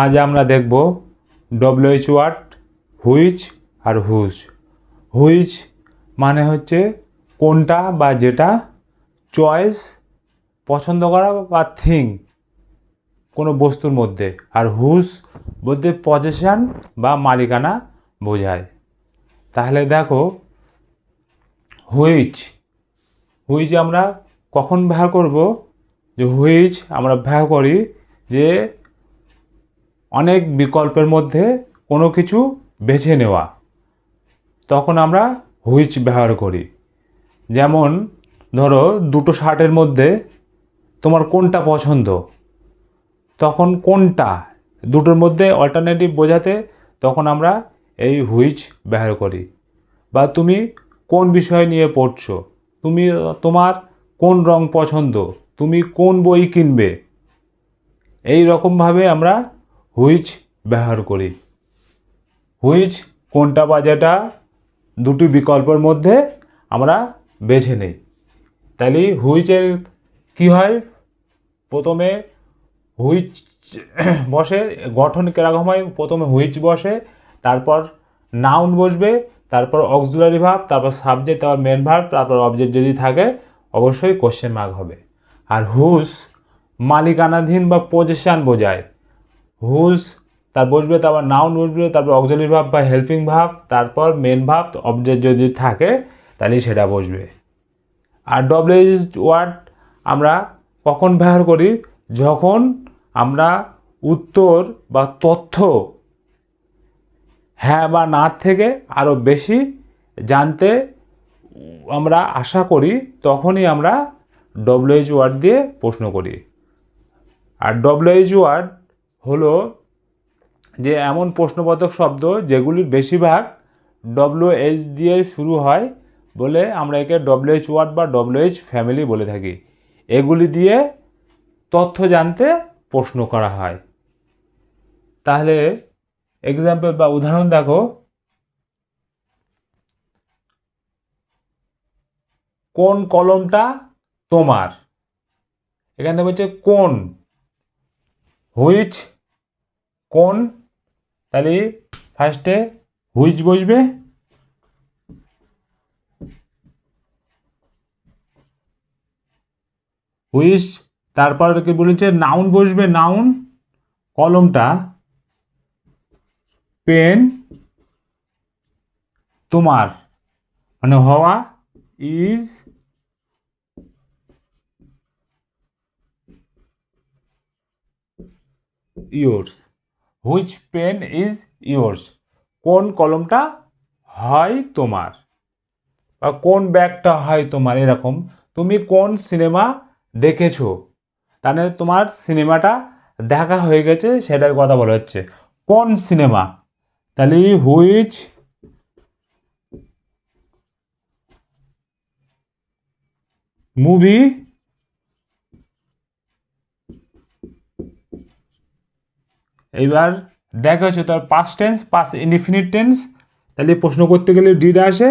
আজ আমরা দেখব ডব্লিউএইচ ওয়ার্ড হুইচ আর হুজ। হুইচ মানে হচ্ছে কোনটা বা যেটা, চয়েস পছন্দ করা বা থিং কোনো বস্তুর মধ্যে, আর হুজ বলতে পজেশন বা মালিকানা বোঝায়। তাহলে দেখো হুইচ হুইচ আমরা কখন ব্যবহার করব? যে হুইচ আমরা ব্যবহার করি যে অনেক বিকল্পের মধ্যে কোনো কিছু বেছে নেওয়া, তখন আমরা হুইচ ব্যবহার করি। যেমন ধরো দুটো শার্টের মধ্যে তোমার কোনটা পছন্দ, তখন কোনটা দুটোর মধ্যে অল্টারনেটিভ বোঝাতে তখন আমরা এই হুইচ ব্যবহার করি। বা তুমি কোন বিষয় নিয়ে পড়ছো, তোমার কোন রং পছন্দ, তুমি কোন বই কিনবে, এই রকমভাবে আমরা হুইচ ব্যবহার করি। হুইচ কোনটা বা যেটা দুটি বিকল্পের মধ্যে আমরা বেছে নেই। তাহলে হুইচের কি হয়? প্রথমে হুইচ বসে, গঠন কীরকম হয়? প্রথমে হুইচ বসে, তারপর নাউন বসবে, তারপর অক্সিলারি ভার্ব, তারপর সাবজেক্ট, তারপর মেন ভার্ব, তারপর অবজেক্ট যদি থাকে অবশ্যই কোশ্চেন মার্ক হবে। আর হুজ মালিকানাধীন বা পজিশন বোঝায়। হুজ তার বসবে, তারপর নাউন বসবে, তারপর অক্সিলারি ভার্ব বা হেল্পিং ভার্ব, তারপর মেন ভার্ব, অবজেক্ট যদি থাকে তাহলে সেটা বসবে। আর ডব্লিউএইচ ওয়ার্ড আমরা কখন ব্যবহার করি? যখন আমরা উত্তর বা তথ্য হ্যাঁ বা না থেকে আরও বেশি জানতে আমরা আশা করি, তখনই আমরা ডব্লিউএইচ ওয়ার্ড দিয়ে প্রশ্ন করি। আর ডব্লিউএইচ ওয়ার্ড হলো যে এমন প্রশ্নবোধক শব্দ যেগুলির বেশিরভাগ ডব্লিউএইচ দিয়ে শুরু হয় বলে আমরা একে ডব্লিউএইচ ওয়ার্ড বা ডব্লিউএইচ ফ্যামিলি বলে থাকি। এগুলি দিয়ে তথ্য জানতে প্রশ্ন করা হয়। তাহলে এক্সাম্পল বা উদাহরণ দেখো, কোন কলমটা তোমার? এখানে বলছে কোন, হুইচ, কোন। তাহলে ফার্স্টে হুইচ বসবে, হুইচ, তারপর কি বলেছে নাউন বসবে, নাউন, কলমটা, পেন, তোমার মানে হওয়া, is, yours. Which pen is yours? কোন কলমটা হয় তোমার, বা কোন ব্যাগটা হয় তোমার, এরকম। তুমি কোন সিনেমা দেখেছো, তাহলে তোমার সিনেমাটা দেখা হয়ে গেছে সেটার কথা বলা হচ্ছে। কোন সিনেমা? তাহলে হুইচ মুভি, এইবার দেখা হচ্ছে তার past tense, past indefinite tense. তাহলে প্রশ্ন করতে গেলে ডিড আসে,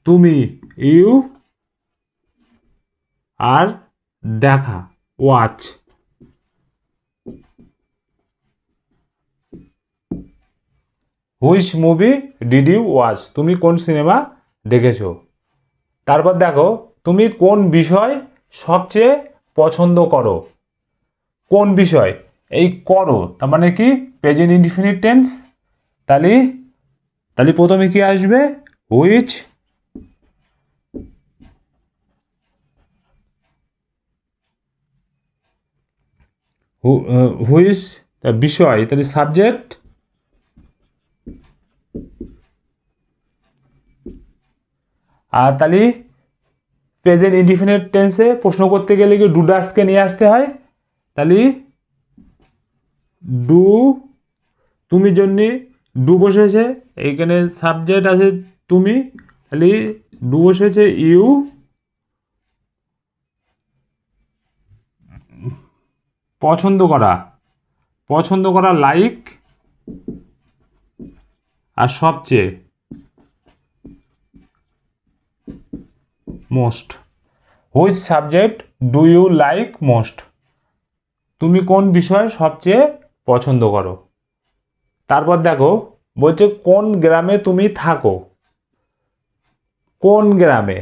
তুমি, ইউ, আর দেখা, watch. Which movie did you watch? তুমি কোন সিনেমা দেখেছো। তারপর দেখো তুমি কোন বিষয় সবচেয়ে পছন্দ করো। কোন বিষয়? এই করো তার মানে কি প্রেজেন্ট ইনডিফিনিট টেন্স। তাহলে তাহলে প্রথমে কি আসবে? হুইচ, হুইচ বিষয়, তাহলে সাবজেক্ট, আর তাহলে প্রেজেন্ট ইনডিফিনিট টেন্সে প্রশ্ন করতে গেলে কি ডু ডাসকে নিয়ে আসতে হয়। তাহলে ডু, তুমি জন্য ডু বসেছে, এইখানে সাবজেক্ট আছে তুমি, তাহলে ডু বসেছে, ইউ, পছন্দ করা, পছন্দ করা লাইক, আর সবচেয়ে most. Which subject do you like most? তুমি কোন বিষয় সবচেয়ে পছন্দ করো। তারপর দেখো বলছে কোন গ্রামে তুমি থাকো। কোন গ্রামে,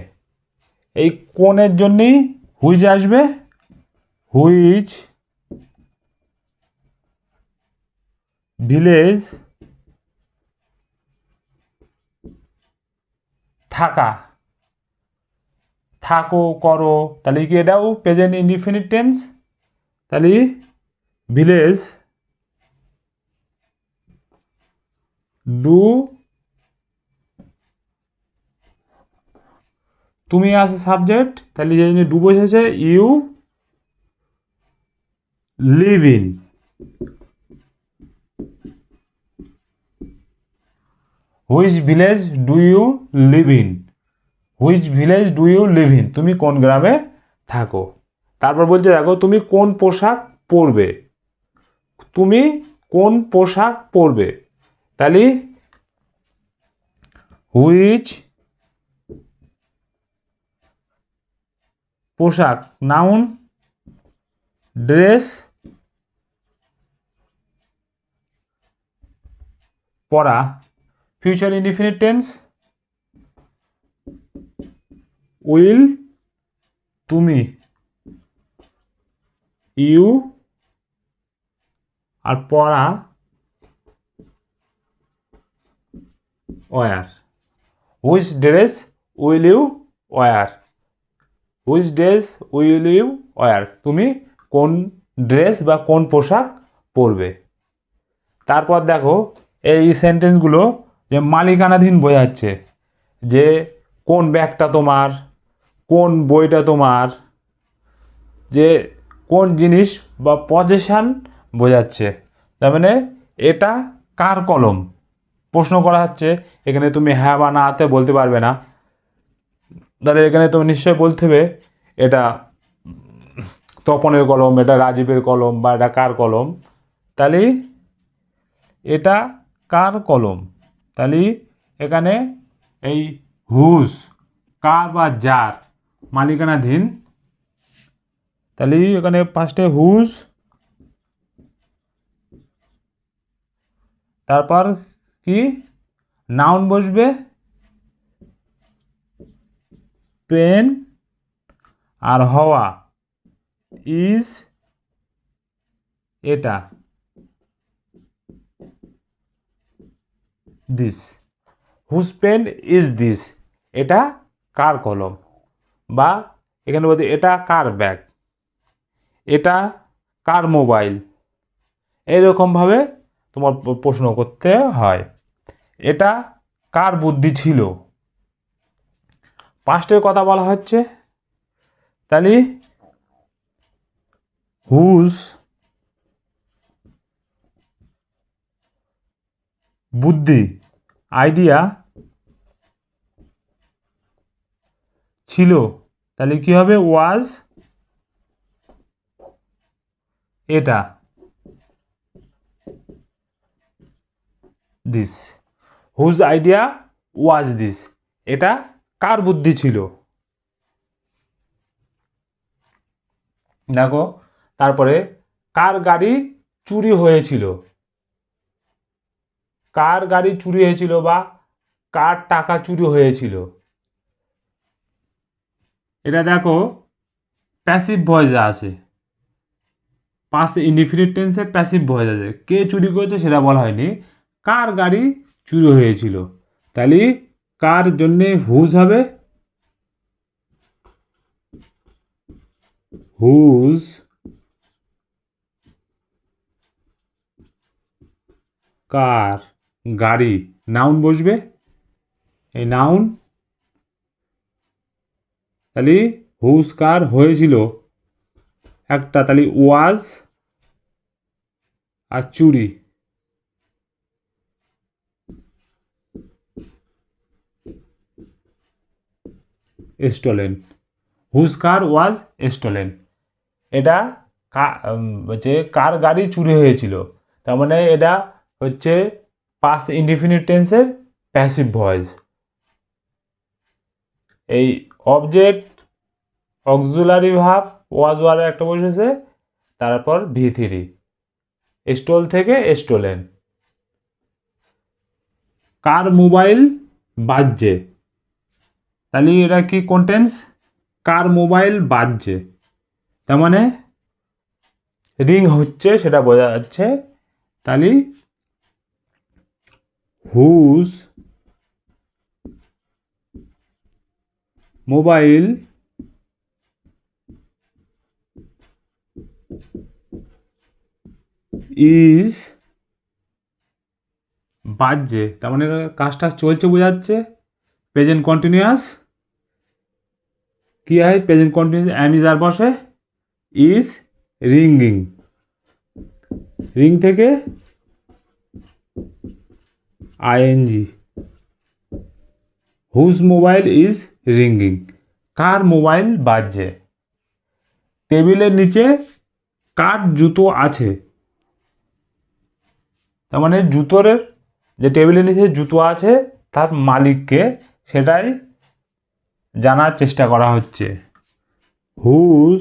এই কোনের জন্যই হুইচ আসবে। হুইচ ভিলেজ থাকা, থাকো করো, তাহলে কি এটাও প্রেজেন্ট ইনডিফিনিট টেন্স। তাহলে ভিলেজ ডু, তুমি আছে সাবজেক্ট, তাহলে যে জন্য ডু বসেছে, you live in. Which village do you live in. Which village do you live in, তুমি কোন গ্রামে থাকো। তারপর বলছে দেখো তুমি কোন পোশাক পরবে। তুমি কোন পোশাক পরবে, তাহলে হুইচ পোশাক, নাউন, ড্রেস, পরা, ফিউচার ইনডিফিনিট টেন্স, উইল তুমি, ইউ আর পরা wear. Which dress will you wear. Which dress will you wear, তুমি কোন ড্রেস বা কোন পোশাক পরবে। তারপর দেখো এই সেন্টেন্সগুলো যে মালিকানাধীন বোঝাচ্ছে, যে কোন ব্যাগটা তোমার, কোন বইটা তোমার, যে কোন জিনিস বা পজেশন বোঝাচ্ছে। তার মানে এটা কার কলম প্রশ্ন করা হচ্ছে। এখানে তুমি হ্যাঁ বা নাতে বলতে পারবে না, তাহলে এখানে তুমি নিশ্চয়ই বলতে হবে এটা তপনের কলম, এটা রাজীবের কলম, বা এটা কার কলম। তাহলে এটা কার কলম, তাহলে এখানে এই হুজ কার বা যার মালিকানাধীন, তাহলে এখানে ফার্স্টে হুজ, তারপর কি নাউন বসবে, পেন আর হওয়া, ইজ এটা, this. Whose pen is this, এটা কার কলম। বা এখানে বলতে এটা কার ব্যাগ, এটা কার মোবাইল, এইরকমভাবে তোমার প্রশ্ন করতে হয়। এটা কার বুদ্ধি ছিল, পাস্টের কথা বলা হচ্ছে। তাহলে হুজ বুদ্ধি আইডিয়া ছিল, তাহলে কি হবে ওয়াজ এটা, this. Whose idea was this, এটা কার বুদ্ধি ছিল। দেখো তারপরে কার গাড়ি চুরি হয়েছিল, কার গাড়ি চুরি হয়েছিল বা কার টাকা চুরি হয়েছিল। এটা দেখো প্যাসিভ ভয়েসে আছে, পাস ইনডিফিনিট টেন্সে প্যাসিভ ভয়েস আছে, কে চুরি করেছে সেটা বলা হয়নি, কার গাড়ি চুরি হয়েছিল। তাহলে কার জন্যে হুজ হবে, হুজ কার গাড়ি, নাউন বসবে, এই নাউন। তাহলে হুজ কার হয়েছিল একটা, তাহলে ওয়াজ আর চুরি, stolen. Whose car was stolen, এটা হচ্ছে কার গাড়ি চুরি হয়েছিল। তার মানে এটা হচ্ছে পাস ইনডিফিনিট টেন্সের প্যাসিভ ভয়েস। এই object auxiliary verb was were একটা বসেছে, তারপর V3, স্টোল থেকে স্টোলেন। কার মোবাইল বাজছে, তাহলে এটা কি কোনটেন্স? কার মোবাইল বাজছে, তার মানে রিং হচ্ছে সেটা বোঝা যাচ্ছে। তাহলে হুজ মোবাইল ইজ বাজছে, তার মানে কাজটা চলছে বোঝাচ্ছে। প্রেজেন্ট কন্টিনিউয়াস কি হয়? Present continuous am is are বসে, ইজ রিঙ্গিং, রিং থেকে ING, whose mobile is ringing, কার মোবাইল বাজছে। টেবিলের নিচে কার জুতো আছে, তার মানে জুতোর যে টেবিলের নিচে জুতো আছে তার মালিককে সেটাই জানার চেষ্টা করা হচ্ছে। হুজ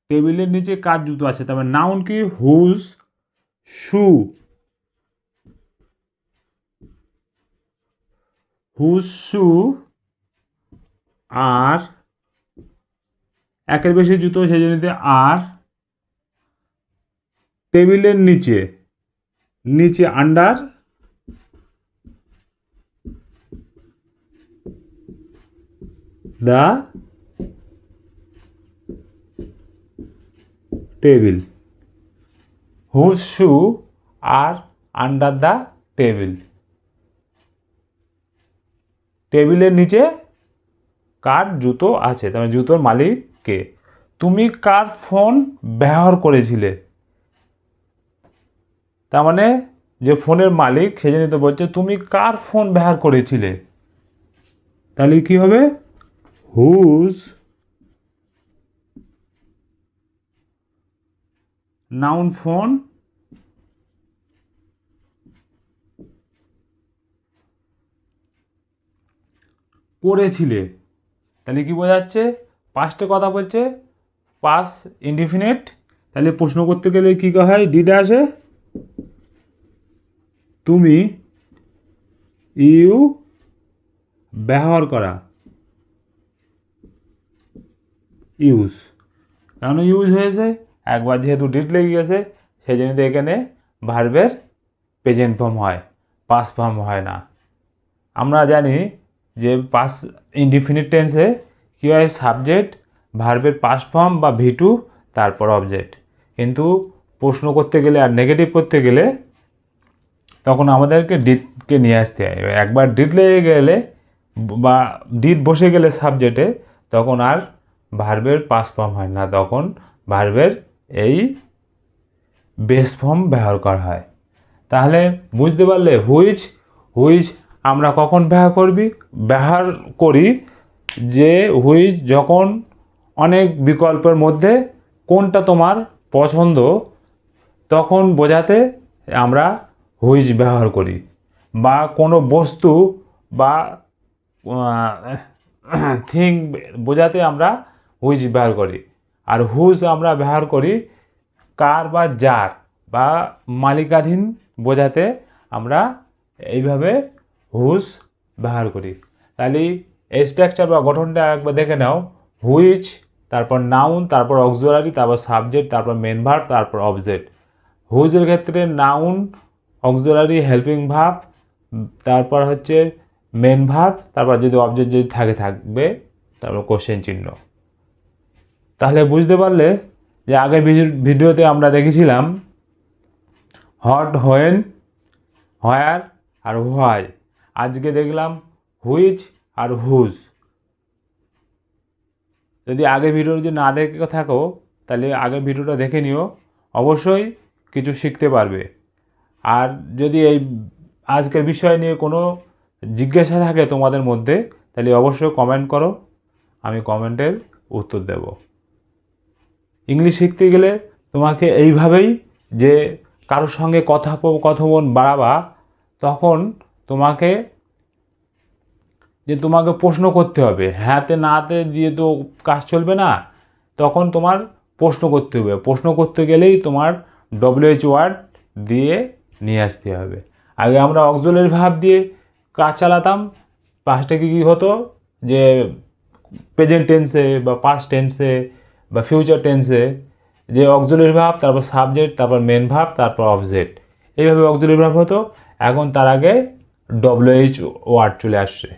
টেবিলের নিচে কার জুতো আছে, তার মানে নাউন কি? হুজ শু, হুজ শু আর একের বেশি জুতো সেই জন্য আর টেবিলের নিচে, নিচে under the table, whose shoe are under the table, টেবিলের নিচে কার জুতো আছে, তার মানে জুতোর মালিক কে। তুমি কার ফোন ব্যবহার করেছিলে, তার মানে যে ফোনের মালিক সেই জন্য তো বলছে তুমি কার ফোন ব্যবহার করেছিলে। তাহলে কি হবে? হুজ নাউন ফোন করেছিলে, তাহলে কি বোঝাচ্ছে? পাস্টে কথা বলছে, পাস ইনডিফিনিট। তাহলে প্রশ্ন করতে গেলে কী হয়? ডিডে আসে, তুমি ইউ ব্যবহার করা, ইউজ, কেন ইউজ হয়েছে? একবার যেহেতু ডিড লেগে গেছে সেই জন্য তো এখানে ভার্বের প্রেজেন্ট ফর্ম হয়, পাস ফর্ম হয় না। আমরা জানি যে পাস ইনডিফিনিট টেন্সে কী হয়? সাবজেক্ট, ভার্বের পাস্ট ফর্ম বা V2, তারপর অবজেক্ট। কিন্তু প্রশ্ন করতে গেলে আর নেগেটিভ করতে গেলে তখন আমাদেরকে ডিডকে নিয়ে আসতে হয়। একবার ডিড লেগে গেলে বা ডিড বসে গেলে সাবজেক্টে তখন আর ভার্বের পাস্ট ফর্ম হয় না, তখন ভার্বের এই বেস ফর্ম ব্যবহার করা হয়। তাহলে বুঝতে পারলে হুইচ, হুইচ আমরা কখন ব্যবহার করি? যে হুইচ যখন অনেক বিকল্পের মধ্যে কোনটা তোমার পছন্দ তখন বোঝাতে আমরা হুইচ ব্যবহার করি, বা কোনো বস্তু বা থিং বোঝাতে আমরা হুইচ ব্যবহার করি। আর হুজ আমরা ব্যবহার করি কার বা যার বা মালিকাধীন বোঝাতে আমরা এইভাবে হুজ ব্যবহার করি। তাহলে এই স্ট্রাকচার বা গঠনটা একবার দেখে নাও। হুইচ, তারপর নাউন, তারপর অক্সিলারি, তারপর সাবজেক্ট, তারপর মেন ভার্ব, তারপর অবজেক্ট। হুইচের ক্ষেত্রে নাউন, অক্সিলারি, হেল্পিং ভার্ব, তারপর হচ্ছে মেন ভার্ব, তারপর যদি অবজেক্ট যদি থাকবে তারপর কোশ্চেন চিহ্ন। তাহলে বুঝতে পারলে যে আগের ভিডিওতে আমরা দেখেছিলাম হট, হোয়েন, হোয়ার আর হোয়াই। আজকে দেখলাম হুইচ আর হুজ। যদি আগের ভিডিও যদি না দেখে থাকো তাহলে আগের ভিডিওটা দেখে নিও, অবশ্যই কিছু শিখতে পারবে। আর যদি এই আজকের বিষয় নিয়ে কোনো জিজ্ঞাসা থাকে তোমাদের মধ্যে তাহলে অবশ্যই কমেন্ট করো, আমি কমেন্টের উত্তর দেব। ইংলিশ শিখতে গেলে তোমাকে এইভাবেই, যে কারোর সঙ্গে কথোপকথন বাড়াবা, তখন তোমাকে যে তোমাকে প্রশ্ন করতে হবে, হ্যাঁতে নাতে দিয়ে তো কাজ চলবে না, তখন তোমার প্রশ্ন করতে হবে। প্রশ্ন করতে গেলেই তোমার ডব্লিউএইচ ওয়ার্ড দিয়ে নিয়ে আসতে হবে। আগে আমরা অক্সিলারি ভার্ব দিয়ে কাজ চালাতাম, পাস্টে কী হতো যে প্রেজেন্ট টেন্সে বা পাস্ট টেন্সে বা ফিউচার টেন্সে যে অক্সিলারি ভার্ব, তারপর সাবজেক্ট, তারপর মেন ভার্ব, তারপর অবজেক্ট, এইভাবে অক্সিলারি ভার্ব হতো। এখন তার আগে ডব্লিউএইচ ওয়ার্ড চলে আসছে।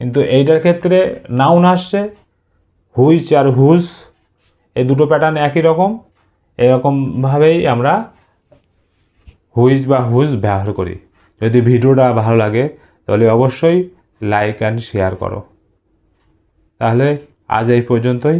কিন্তু এইটার ক্ষেত্রে নাউন আসছে, হুইচ আর হুজ, এই দুটো প্যাটার্ন একই রকম। এরকমভাবেই আমরা হুইচ বা হুজ ব্যবহার করি। যদি ভিডিওটা ভালো লাগে তাহলে অবশ্যই লাইক অ্যান্ড শেয়ার করো। তাহলে আজ এই পর্যন্তই।